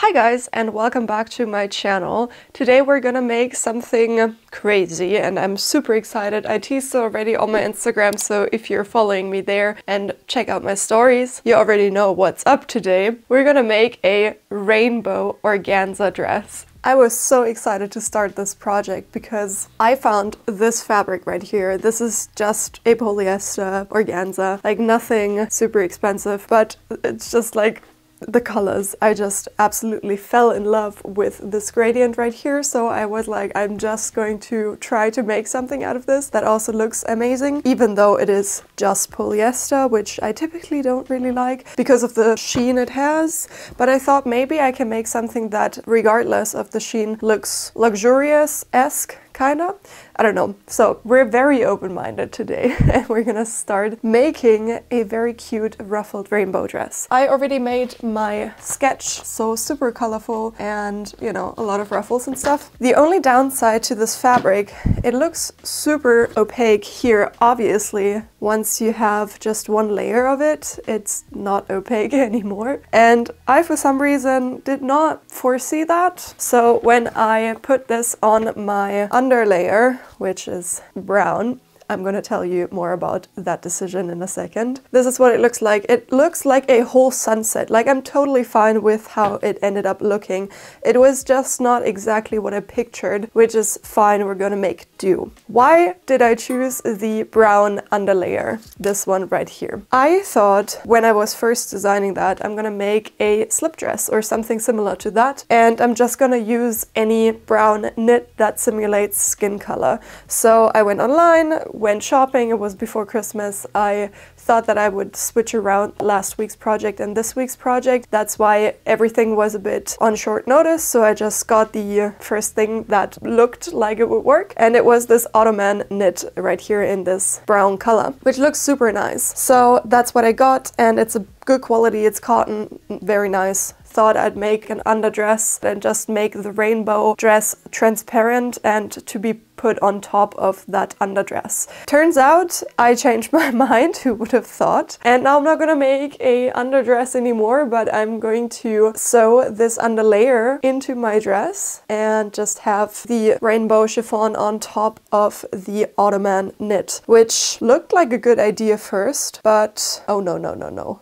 Hi guys, and welcome back to my channel. Today we're gonna make something crazy and I'm super excited. I teased it already on my Instagram, so if you're following me there and check out my stories, you already know what's up today. We're gonna make a rainbow organza dress. I was so excited to start this project because I found this fabric right here. This is just a polyester organza, like nothing super expensive, but it's just like the colors. I just absolutely fell in love with this gradient right here, so I was like, I'm just going to try to make something out of this that also looks amazing, even though it is just polyester, which I typically don't really like because of the sheen it has. But I thought maybe I can make something that, regardless of the sheen, looks luxurious-esque, kinda. I don't know. So we're very open-minded today and we're gonna start making a very cute ruffled rainbow dress. I already made my sketch, so super colorful and, you know, a lot of ruffles and stuff. The only downside to this fabric, it looks super opaque here. Obviously, once you have just one layer of it, it's not opaque anymore. And I, for some reason, did not foresee that. So when I put this on my underlayer, which is brown, I'm gonna tell you more about that decision in a second. This is what it looks like. It looks like a whole sunset. Like, I'm totally fine with how it ended up looking. It was just not exactly what I pictured, which is fine, we're gonna make do. Why did I choose the brown underlayer? This one right here. I thought when I was first designing that, I'm gonna make a slip dress or something similar to that, and I'm just gonna use any brown knit that simulates skin color. So I went online, went shopping. It was before Christmas. I thought that I would switch around last week's project and this week's project. That's why everything was a bit on short notice, so I just got the first thing that looked like it would work, and it was this Ottoman knit right here in this brown color, which looks super nice. So that's what I got, and it's a good quality. It's cotton, very nice. Thought I'd make an underdress and just make the rainbow dress transparent and to be put on top of that underdress. Turns out I changed my mind, who would have thought? And now I'm not gonna make a underdress anymore, but I'm going to sew this underlayer into my dress and just have the rainbow chiffon on top of the Ottoman knit, which looked like a good idea first, but oh no.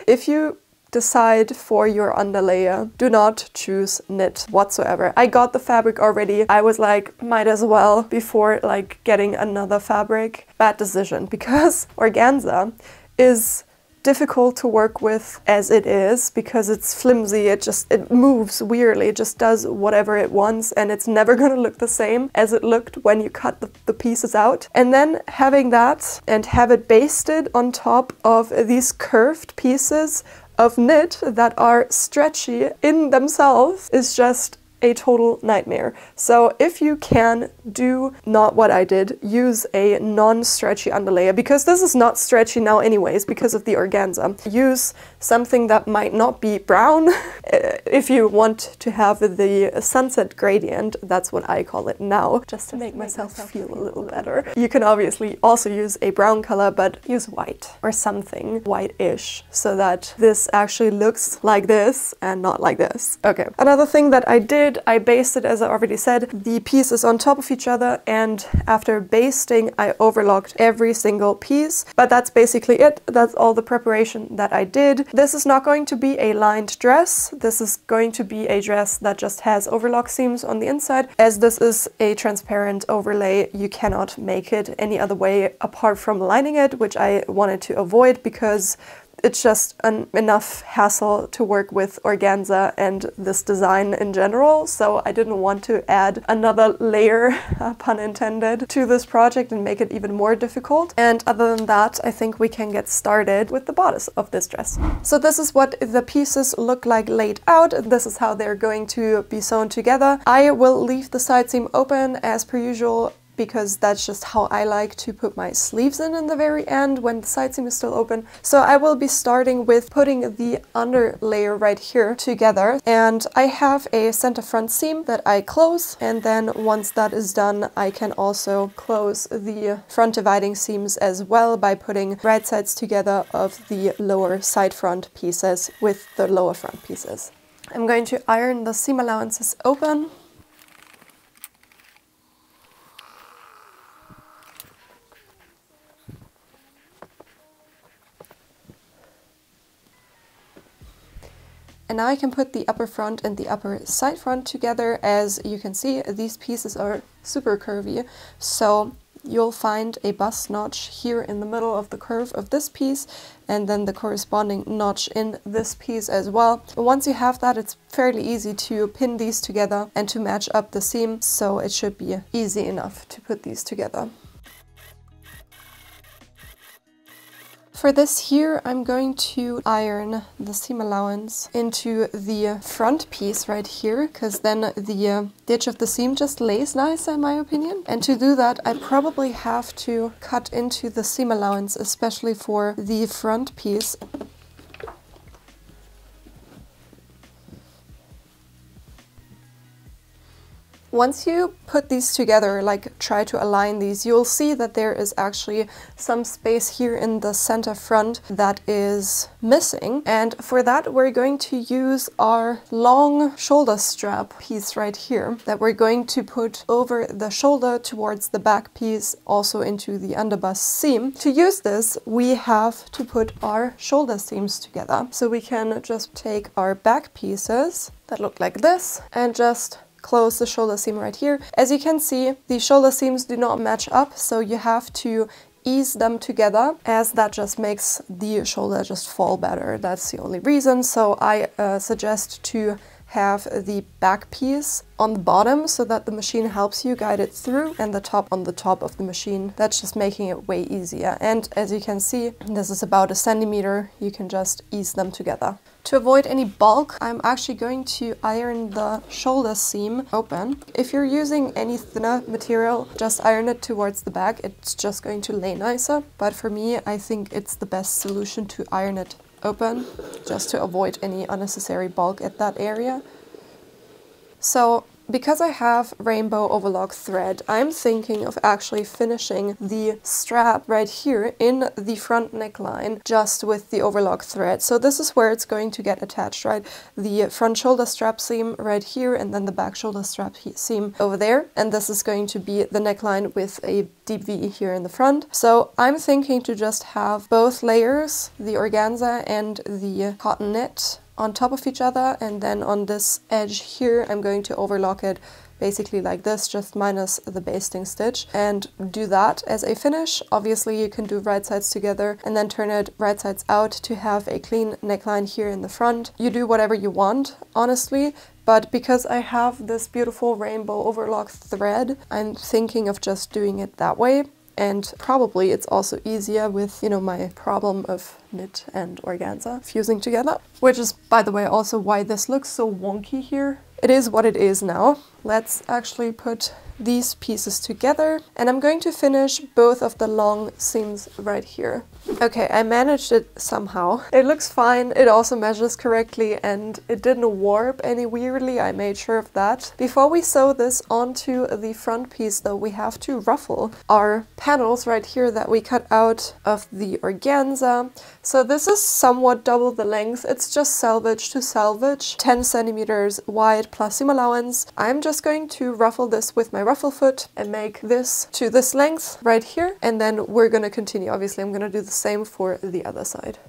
If you decide for your underlayer, do not choose knit whatsoever. I got the fabric already. I was like, might as well before like getting another fabric. Bad decision, because organza is difficult to work with as it is because it's flimsy. It moves weirdly. It just does whatever it wants, and it's never gonna look the same as it looked when you cut the pieces out. And then having that and have it basted on top of these curved pieces of knit that are stretchy in themselves is just a total nightmare. So if you can, do not what I did. Use a non-stretchy underlayer, because this is not stretchy now anyways because of the organza. Use something that might not be brown if you want to have the sunset gradient. That's what I call it now, just to make myself feel a little better. You can obviously also use a brown color, but use white or something white-ish so that this actually looks like this and not like this. Okay, another thing that I did, I basted, as I already said, the pieces on top of each other, and after basting I overlocked every single piece. But that's basically it. That's all the preparation that I did. This is not going to be a lined dress. This is going to be a dress that just has overlock seams on the inside. As this is a transparent overlay, you cannot make it any other way apart from lining it, which I wanted to avoid because it's just enough hassle to work with organza and this design in general, so I didn't want to add another layer, pun intended, to this project and make it even more difficult. And other than that, I think we can get started with the bodice of this dress. So this is what the pieces look like laid out. This is how they're going to be sewn together. I will leave the side seam open as per usual, because that's just how I like to put my sleeves in the very end when the side seam is still open. So I will be starting with putting the underlayer right here together, and I have a center front seam that I close, and then once that is done I can also close the front dividing seams as well by putting right sides together of the lower side front pieces with the lower front pieces. I'm going to iron the seam allowances open. And now I can put the upper front and the upper side front together. As you can see, these pieces are super curvy, so you'll find a bust notch here in the middle of the curve of this piece, and then the corresponding notch in this piece as well. But once you have that, it's fairly easy to pin these together and to match up the seam, so it should be easy enough to put these together. For this here, I'm going to iron the seam allowance into the front piece right here, because then the ditch of the seam just lays nicer in my opinion. And to do that, I probably have to cut into the seam allowance, especially for the front piece. Once you put these together, like try to align these, you'll see that there is actually some space here in the center front that is missing. And for that, we're going to use our long shoulder strap piece right here that we're going to put over the shoulder towards the back piece, also into the underbust seam. To use this, we have to put our shoulder seams together. So we can just take our back pieces that look like this and just close the shoulder seam right here. As you can see, the shoulder seams do not match up, so you have to ease them together, as that just makes the shoulder just fall better. That's the only reason. So I suggest to have the back piece on the bottom so that the machine helps you guide it through, and the top on the top of the machine. That's just making it way easier. And as you can see, this is about 1 centimeter. You can just ease them together. To avoid any bulk, I'm actually going to iron the shoulder seam open. If you're using any thinner material, just iron it towards the back. It's just going to lay nicer. But for me, I think it's the best solution to iron it open, just to avoid any unnecessary bulk at that area. So because I have rainbow overlock thread, I'm thinking of actually finishing the strap right here in the front neckline just with the overlock thread. So this is where it's going to get attached, right? The front shoulder strap seam right here, and then the back shoulder strap seam over there. And this is going to be the neckline with a deep V here in the front. So I'm thinking to just have both layers, the organza and the cotton knit, on top of each other, and then on this edge here I'm going to overlock it basically like this, just minus the basting stitch, and do that as a finish. Obviously you can do right sides together and then turn it right sides out to have a clean neckline here in the front. You do whatever you want, honestly, but because I have this beautiful rainbow overlock thread, I'm thinking of just doing it that way. And probably it's also easier with, you know, my problem of knit and organza fusing together. Which is, by the way, also why this looks so wonky here. It is what it is now. Let's actually put these pieces together. And I'm going to finish both of the long seams right here. Okay, I managed it somehow. It looks fine, it also measures correctly, and it didn't warp any weirdly. I made sure of that. Before we sew this onto the front piece though, we have to ruffle our panels right here that we cut out of the organza. So this is somewhat double the length. It's just selvage to selvage, 10 centimeters wide plus seam allowance. I'm just going to ruffle this with my ruffle foot and make this to this length right here, and then we're gonna continue. Obviously I'm gonna do the same for the other side.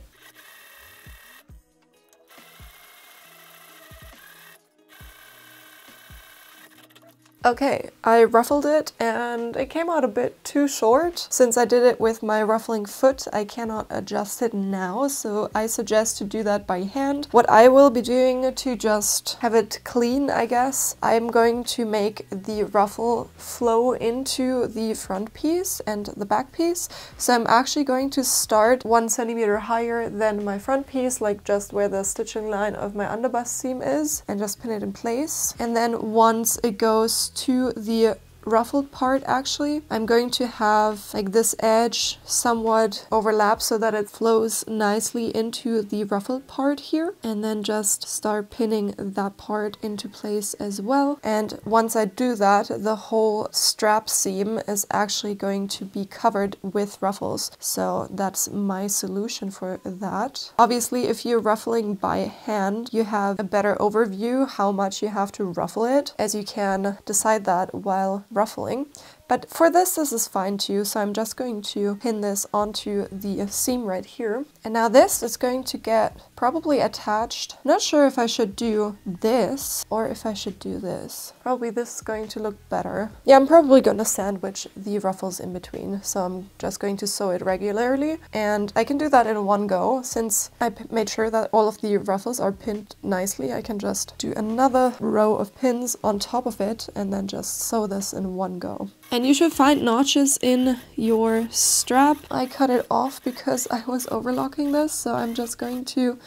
Okay, I ruffled it and it came out a bit too short. Since I did it with my ruffling foot, I cannot adjust it now, so I suggest to do that by hand. What I will be doing to just have it clean, I guess, I'm going to make the ruffle flow into the front piece and the back piece. So I'm actually going to start 1 centimeter higher than my front piece, like just where the stitching line of my underbust seam is, and just pin it in place. And then once it goes to the ruffled part actually. I'm going to have like this edge somewhat overlap so that it flows nicely into the ruffled part here, and then just start pinning that part into place as well. And once I do that, the whole strap seam is actually going to be covered with ruffles. So that's my solution for that. Obviously, if you're ruffling by hand, you have a better overview how much you have to ruffle it, as you can decide that while ruffling. But for this is fine too, so I'm just going to pin this onto the seam right here. And now this is going to get probably attached. Not sure if I should do this or if I should do this. Probably this is going to look better. Yeah, I'm probably going to sandwich the ruffles in between, so I'm just going to sew it regularly. And I can do that in one go. Since I made sure that all of the ruffles are pinned nicely, I can just do another row of pins on top of it and then just sew this in one go. And you should find notches in your strap. I cut it off because I was overlocking this, so I'm just going to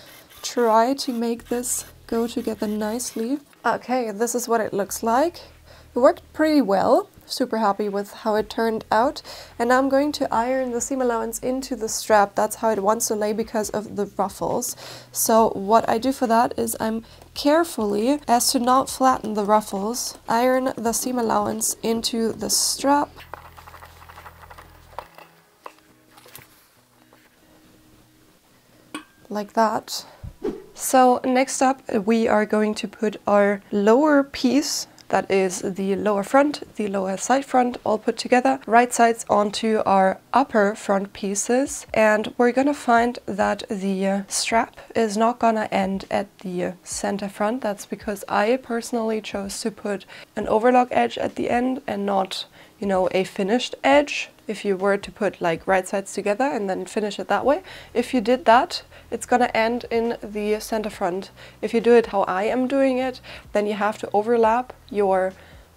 try to make this go together nicely. Okay, this is what it looks like. It worked pretty well. Super happy with how it turned out. And now I'm going to iron the seam allowance into the strap. That's how it wants to lay because of the ruffles. So what I do for that is I'm carefully, as to not flatten the ruffles, iron the seam allowance into the strap. Like that. So next up we are going to put our lower piece, that is the lower front, the lower side front, all put together, right sides onto our upper front pieces. And we're gonna find that the strap is not gonna end at the center front. That's because I personally chose to put an overlock edge at the end and not, you know, a finished edge. If you were to put like right sides together and then finish it that way, if you did that, it's gonna end in the center front. If you do it how I am doing it, then you have to overlap your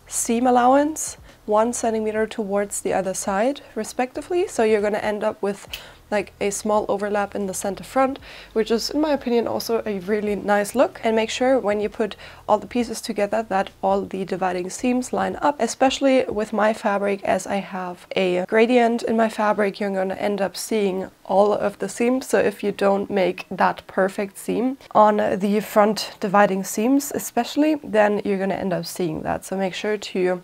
seam allowance 1 centimeter towards the other side, respectively. So you're gonna end up with like a small overlap in the center front, which is, in my opinion, also a really nice look. And make sure when you put all the pieces together that all the dividing seams line up, especially with my fabric. As I have a gradient in my fabric, you're going to end up seeing all of the seams. So if you don't make that perfect seam on the front dividing seams especially, then you're going to end up seeing that. So make sure to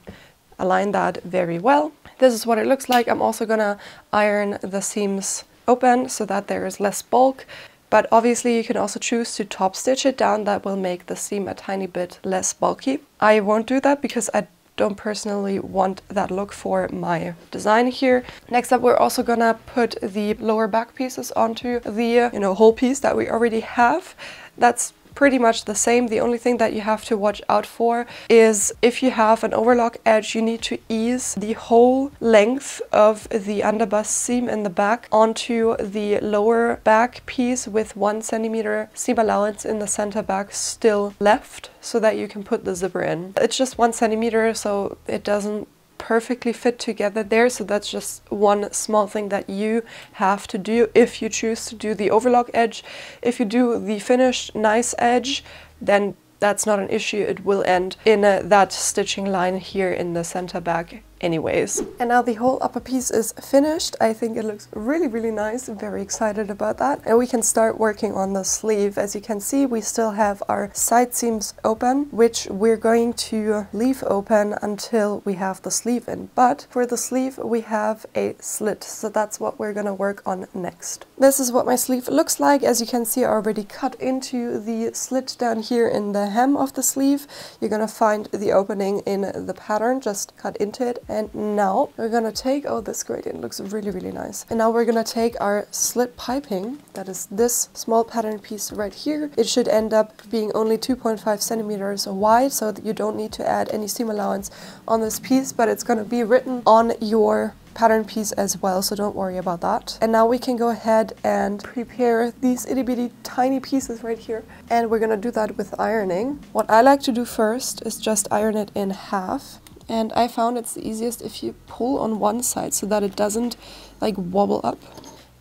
align that very well. This is what it looks like. I'm also gonna iron the seams open so that there is less bulk, but obviously you can also choose to top stitch it down. That will make the seam a tiny bit less bulky. I won't do that because I don't personally want that look for my design here. Next up, we're also gonna put the lower back pieces onto the whole piece that we already have. That's pretty much the same. The only thing that you have to watch out for is if you have an overlock edge, you need to ease the whole length of the underbust seam in the back onto the lower back piece with 1 centimeter seam allowance in the center back still left, so that you can put the zipper in. It's just 1 centimeter, so it doesn't perfectly fit together there, so that's just one small thing that you have to do if you choose to do the overlock edge. If you do the finished nice edge, then that's not an issue. It will end in that stitching line here in the center back anyways. And now the whole upper piece is finished. I think it looks really, really nice. I'm very excited about that. And we can start working on the sleeve. As you can see, we still have our side seams open, which we're going to leave open until we have the sleeve in. But for the sleeve, we have a slit. So that's what we're gonna work on next. This is what my sleeve looks like. As you can see, I already cut into the slit down here in the hem of the sleeve. You're gonna find the opening in the pattern, just cut into it. And now we're gonna take, oh, this gradient looks really, really nice. And now we're gonna take our slit piping, that is this small pattern piece right here. It should end up being only 2.5 centimeters wide, so that you don't need to add any seam allowance on this piece, but it's gonna be written on your pattern piece as well, so don't worry about that. And now we can go ahead and prepare these itty bitty tiny pieces right here, and we're gonna do that with ironing. What I like to do first is just iron it in half, and I found it's the easiest if you pull on one side so that it doesn't like wobble up.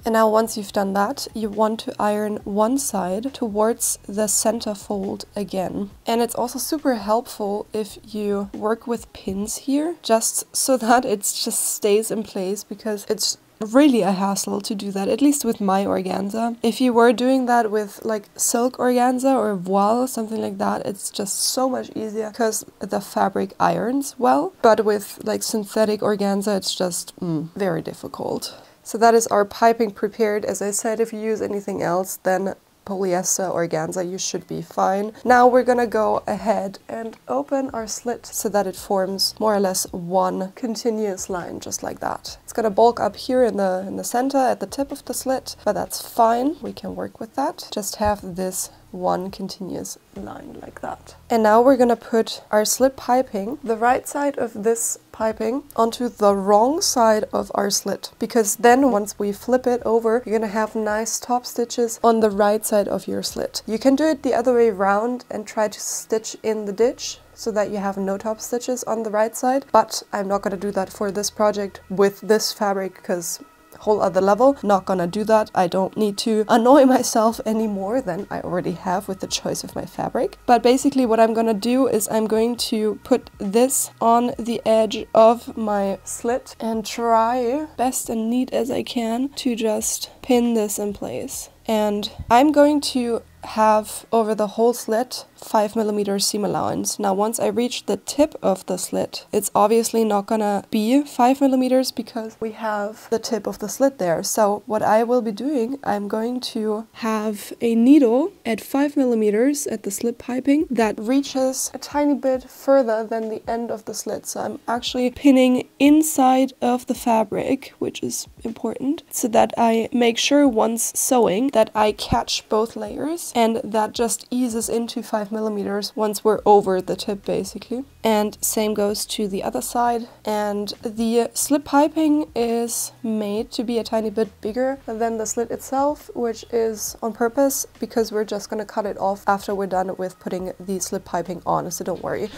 And now once you've done that, you want to iron one side towards the center fold again. And it's also super helpful if you work with pins here, just so that it just stays in place, because it's really a hassle to do that, at least with my organza. If you were doing that with like silk organza or voile, something like that, it's just so much easier because the fabric irons well. But with like synthetic organza, it's just very difficult. So that is our piping prepared. As I said, if you use anything else then polyester organza, you should be fine. Now we're gonna go ahead and open our slit so that it forms more or less one continuous line, just like that. It's gonna bulk up here in the center at the tip of the slit, but that's fine. We can work with that. Just have this one continuous line like that. And now we're gonna put our slit piping, the right side of this piping, onto the wrong side of our slit, because then once we flip it over, you're gonna have nice top stitches on the right side of your slit. You can do it the other way around and try to stitch in the ditch so that you have no top stitches on the right side, but I'm not gonna do that for this project with this fabric because whole other level. Not gonna do that. I don't need to annoy myself any more than I already have with the choice of my fabric. But basically what I'm gonna do is I'm going to put this on the edge of my slit and try best and neat as I can to just pin this in place. And I'm going to have over the whole slit 5mm seam allowance. Now once I reach the tip of the slit, it's obviously not gonna be 5mm because we have the tip of the slit there. So what I will be doing, I'm going to have a needle at 5mm at the slit piping that reaches a tiny bit further than the end of the slit. So I'm actually pinning inside of the fabric, which is important, so that I make sure once sewing that I catch both layers, and that just eases into 5mm once we're over the tip basically. And same goes to the other side. And the slit piping is made to be a tiny bit bigger than the slit itself, which is on purpose because we're just gonna cut it off after we're done with putting the slit piping on, so don't worry.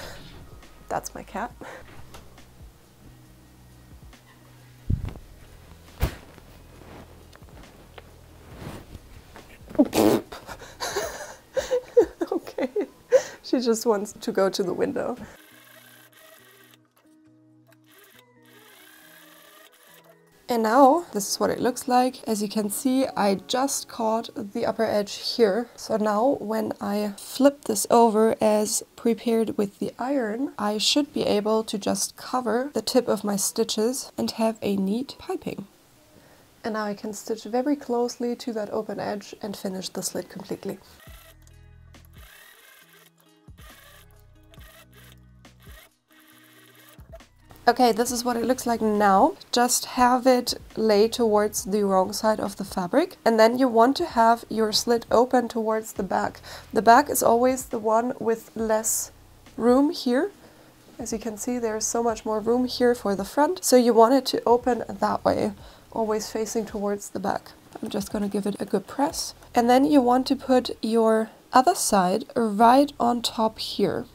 That's my cat. Okay, she just wants to go to the window. And now this is what it looks like. As you can see, I just caught the upper edge here. So now when I flip this over as prepared with the iron, I should be able to just cover the tip of my stitches and have a neat piping. And now I can stitch very closely to that open edge and finish the slit completely. Okay, this is what it looks like now. Just have it lay towards the wrong side of the fabric, and then you want to have your slit open towards the back. The back is always the one with less room here. As you can see, there's so much more room here for the front, so you want it to open that way, always facing towards the back. I'm just gonna give it a good press. And then you want to put your other side right on top here.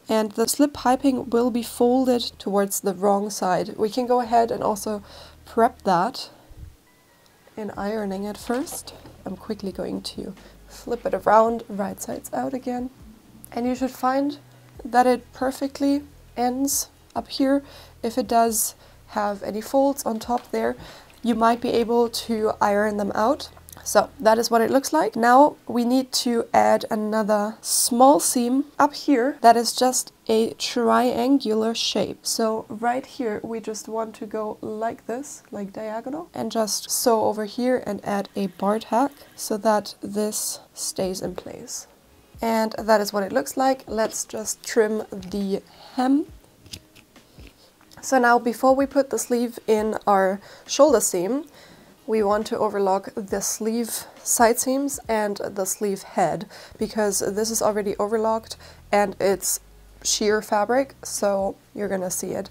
And the slit piping will be folded towards the wrong side. We can go ahead and also prep that in ironing it first. I'm quickly going to flip it around, right sides out again. And you should find that it perfectly ends up here. If it does have any folds on top there, you might be able to iron them out. So that is what it looks like. Now we need to add another small seam up here that is just a triangular shape. So right here we just want to go like this, like diagonal, and just sew over here and add a bar tack so that this stays in place. And that is what it looks like. Let's just trim the hem. So now before we put the sleeve in our shoulder seam, we want to overlock the sleeve side seams and the sleeve head, because this is already overlocked and it's sheer fabric, so you're gonna see it.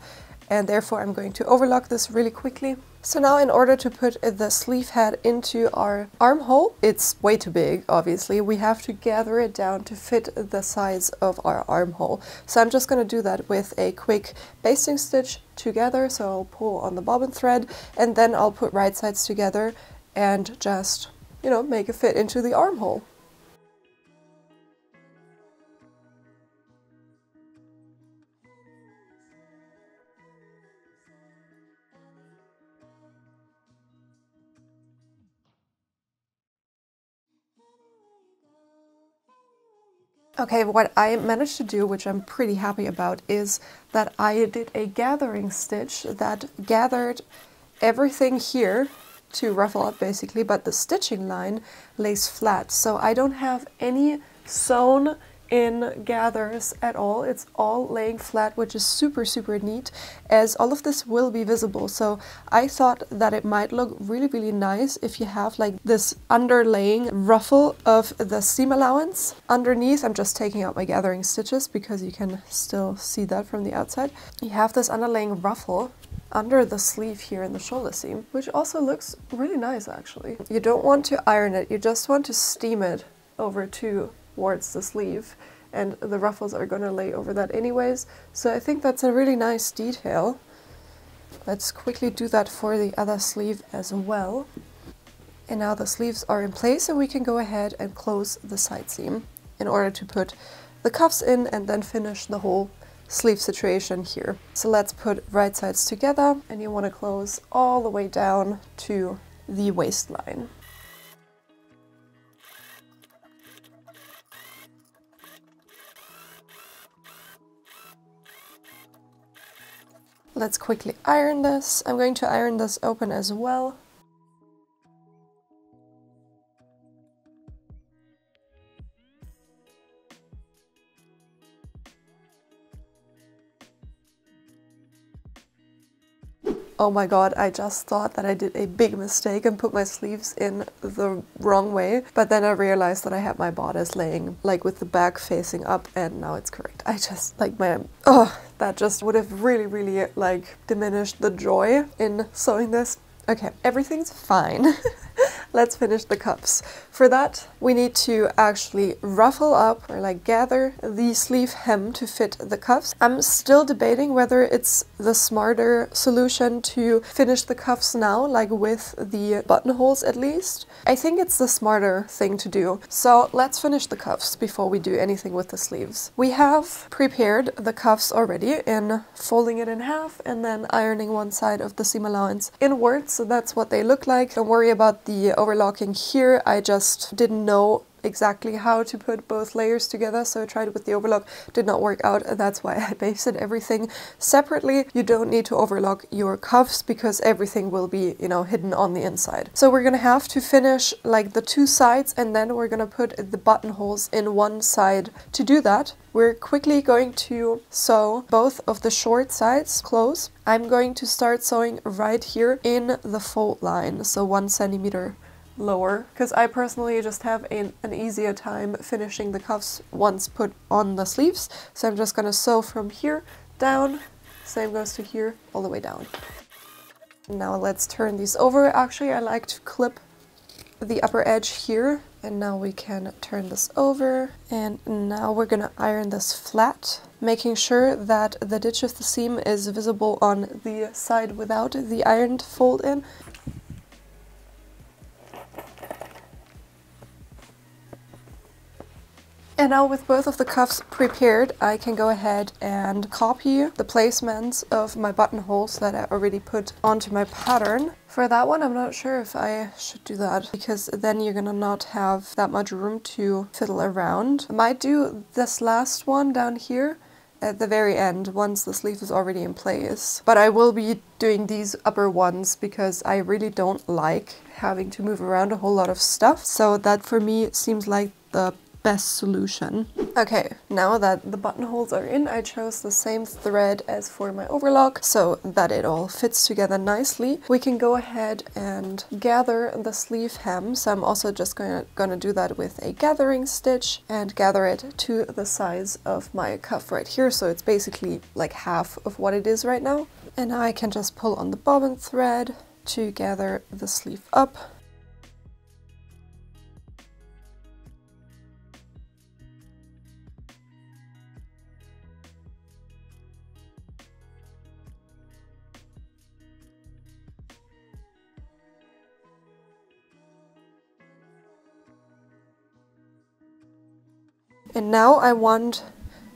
And therefore I'm going to overlock this really quickly. So now in order to put the sleeve head into our armhole, it's way too big, obviously. We have to gather it down to fit the size of our armhole. So I'm just going to do that with a quick basting stitch together. So I'll pull on the bobbin thread and then I'll put right sides together and just, you know, make it fit into the armhole. Okay, what I managed to do, which I'm pretty happy about, is that I did a gathering stitch that gathered everything here to ruffle up basically, but the stitching line lays flat. So I don't have any sewn in gathers at all. It's all laying flat, which is super, super neat, as all of this will be visible. So I thought that it might look really, really nice if you have like this underlaying ruffle of the seam allowance underneath. I'm just taking out my gathering stitches because you can still see that from the outside. You have this underlaying ruffle under the sleeve here in the shoulder seam, which also looks really nice actually. You don't want to iron it, you just want to steam it over towards the sleeve, and the ruffles are gonna lay over that anyways. So I think that's a really nice detail. Let's quickly do that for the other sleeve as well. And now the sleeves are in place and we can go ahead and close the side seam in order to put the cuffs in and then finish the whole sleeve situation here. So let's put right sides together, and you want to close all the way down to the waistline. Let's quickly iron this. I'm going to iron this open as well. Oh my god, I just thought that I did a big mistake and put my sleeves in the wrong way, but then I realized that I had my bodice laying like with the back facing up, and now it's correct. I just like that just would have really, really like diminished the joy in sewing this. Okay, everything's fine. Let's finish the cuffs. For that, we need to actually ruffle up or like gather the sleeve hem to fit the cuffs. I'm still debating whether it's the smarter solution to finish the cuffs now, like with the buttonholes at least. I think it's the smarter thing to do. So let's finish the cuffs before we do anything with the sleeves. We have prepared the cuffs already in folding it in half and then ironing one side of the seam allowance inwards. So that's what they look like. Don't worry about the overlocking here. I just didn't know exactly how to put both layers together, so I tried it with the overlock, did not work out, and that's why I basted everything separately. You don't need to overlock your cuffs because everything will be, you know, hidden on the inside. So we're gonna have to finish like the two sides, and then we're gonna put the buttonholes in one side. To do that, we're quickly going to sew both of the short sides close. I'm going to start sewing right here in the fold line, so 1 centimeter lower, because I personally just have an easier time finishing the cuffs once put on the sleeves. So I'm just gonna sew from here down, same goes to here, all the way down. Now let's turn these over. Actually, I like to clip the upper edge here, and now we can turn this over, and now we're gonna iron this flat, making sure that the ditch of the seam is visible on the side without the ironed fold in. And now with both of the cuffs prepared, I can go ahead and copy the placements of my buttonholes that I already put onto my pattern. For that one, I'm not sure if I should do that, because then you're gonna not have that much room to fiddle around. I might do this last one down here at the very end once the sleeve is already in place. But I will be doing these upper ones because I really don't like having to move around a whole lot of stuff. So that for me seems like the best solution. Okay, now that the buttonholes are in, I chose the same thread as for my overlock so that it all fits together nicely. We can go ahead and gather the sleeve hem. So I'm also just gonna do that with a gathering stitch and gather it to the size of my cuff right here. So it's basically like half of what it is right now. And now I can just pull on the bobbin thread to gather the sleeve up. And now I want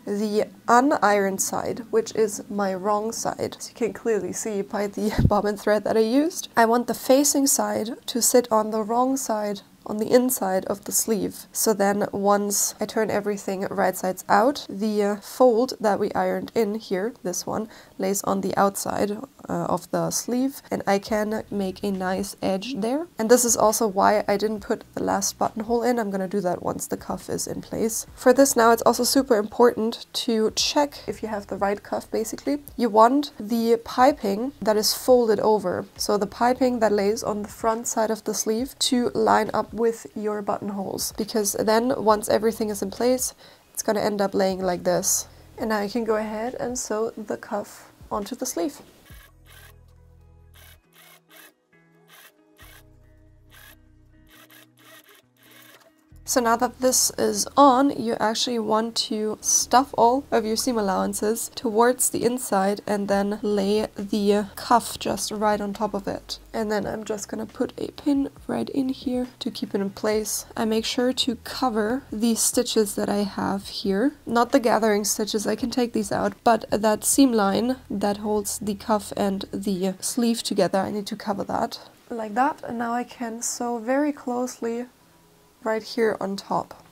the unironed side, which is my wrong side, as you can clearly see by the bobbin thread that I used. I want the facing side to sit on the wrong side, on the inside of the sleeve. So then once I turn everything right sides out, the fold that we ironed in here, this one, lays on the outside of the sleeve, and I can make a nice edge there. And this is also why I didn't put the last buttonhole in. I'm gonna do that once the cuff is in place. For this now, it's also super important to check if you have the right cuff, basically. You want the piping that is folded over, so the piping that lays on the front side of the sleeve, to line up with your buttonholes, because then once everything is in place, it's gonna end up laying like this. And now you can go ahead and sew the cuff onto the sleeve. So now that this is on, you actually want to stuff all of your seam allowances towards the inside and then lay the cuff just right on top of it. And then I'm just gonna put a pin right in here to keep it in place. I make sure to cover these stitches that I have here. Not the gathering stitches, I can take these out, but that seam line that holds the cuff and the sleeve together, I need to cover that. Like that, and now I can sew very closely right here on top.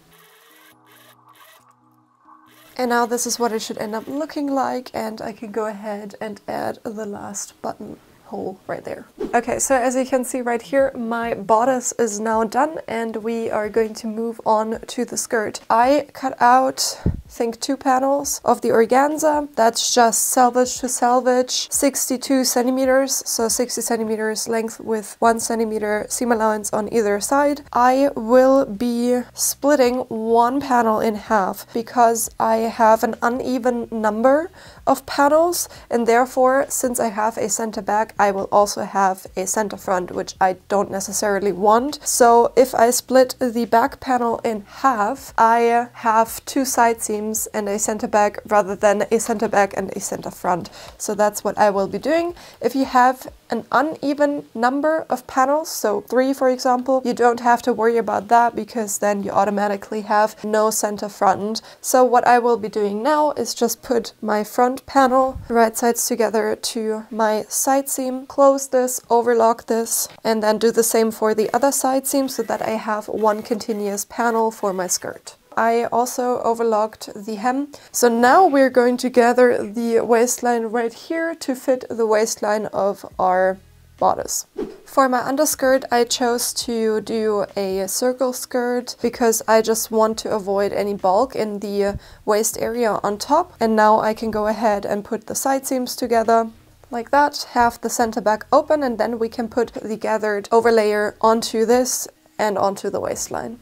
And now this is what it should end up looking like, and I can go ahead and add the last button hole right there. Okay, so as you can see right here, my bodice is now done and we are going to move on to the skirt. I cut out, I think, 2 panels of the organza. That's just selvage to selvage, 62 centimeters, so 60 centimeters length with 1 centimeter seam allowance on either side. I will be splitting 1 panel in half because I have an uneven number of panels, and therefore, since I have a center back, I will also have a center front, which I don't necessarily want. So if I split the back panel in half, I have 2 side seams and a center back rather than a center back and a center front. So that's what I will be doing. If you have an uneven number of panels, so 3 for example, you don't have to worry about that because then you automatically have no center front. So what I will be doing now is just put my front panel right sides together to my side seam, close this, overlock this, and then do the same for the other side seam so that I have 1 continuous panel for my skirt. I also overlocked the hem. So now we're going to gather the waistline right here to fit the waistline of our bodice. For my underskirt, I chose to do a circle skirt because I just want to avoid any bulk in the waist area on top. And now I can go ahead and put the side seams together like that, have the center back open, and then we can put the gathered overlayer onto this and onto the waistline.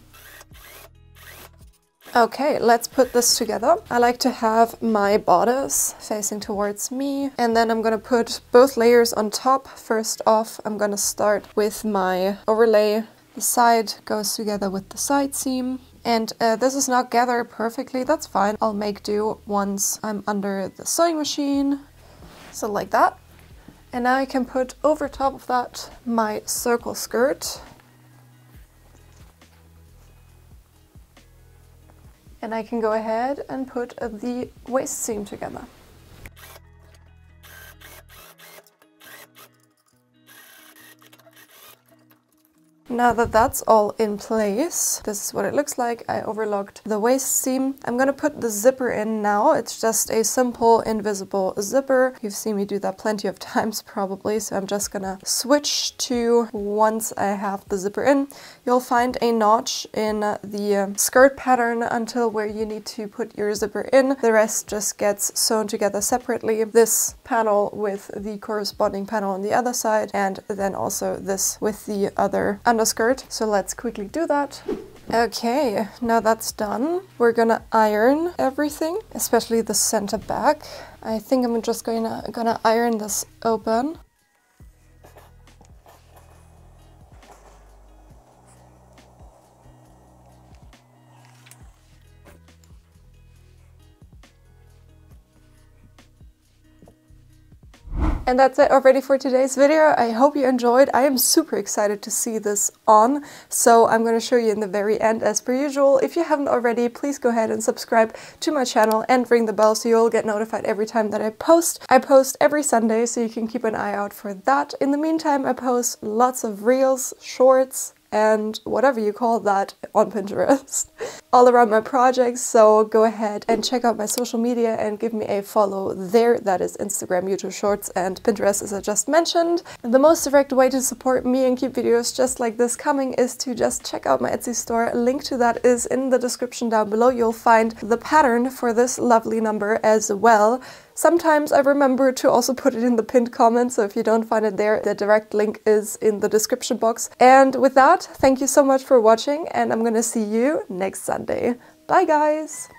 Okay, let's put this together. I like to have my bodice facing towards me, and then I'm gonna put both layers on top. First off, I'm gonna start with my overlay. The side goes together with the side seam. And this is not gathered perfectly, that's fine. I'll make do once I'm under the sewing machine. So like that. And now I can put over top of that my circle skirt. And I can go ahead and put the waist seam together. Now that that's all in place, this is what it looks like. I overlocked the waist seam. I'm gonna put the zipper in now. It's just a simple invisible zipper. You've seen me do that plenty of times probably, so I'm just gonna switch to once I have the zipper in. You'll find a notch in the skirt pattern until where you need to put your zipper in. The rest just gets sewn together separately. This panel with the corresponding panel on the other side, and then also this with the other underskirt. So let's quickly do that. Okay, now that's done. We're gonna iron everything, especially the center back. I think I'm just gonna iron this open. And that's it already for today's video. I hope you enjoyed. I am super excited to see this on, so I'm going to show you in the very end as per usual. If you haven't already, please go ahead and subscribe to my channel and ring the bell so you'll get notified every time that I post. I post every Sunday, so you can keep an eye out for that. In the meantime, I post lots of reels, shorts, and whatever you call that on Pinterest all around my projects, so go ahead and check out my social media and give me a follow there. That is Instagram, YouTube Shorts, and Pinterest, as I just mentioned. And the most direct way to support me and keep videos just like this coming is to just check out my Etsy store. A link to that is in the description down below. You'll find the pattern for this lovely number as well. Sometimes I remember to also put it in the pinned comment, so if you don't find it there, the direct link is in the description box. And with that, thank you so much for watching, and I'm gonna see you next Sunday. Bye guys!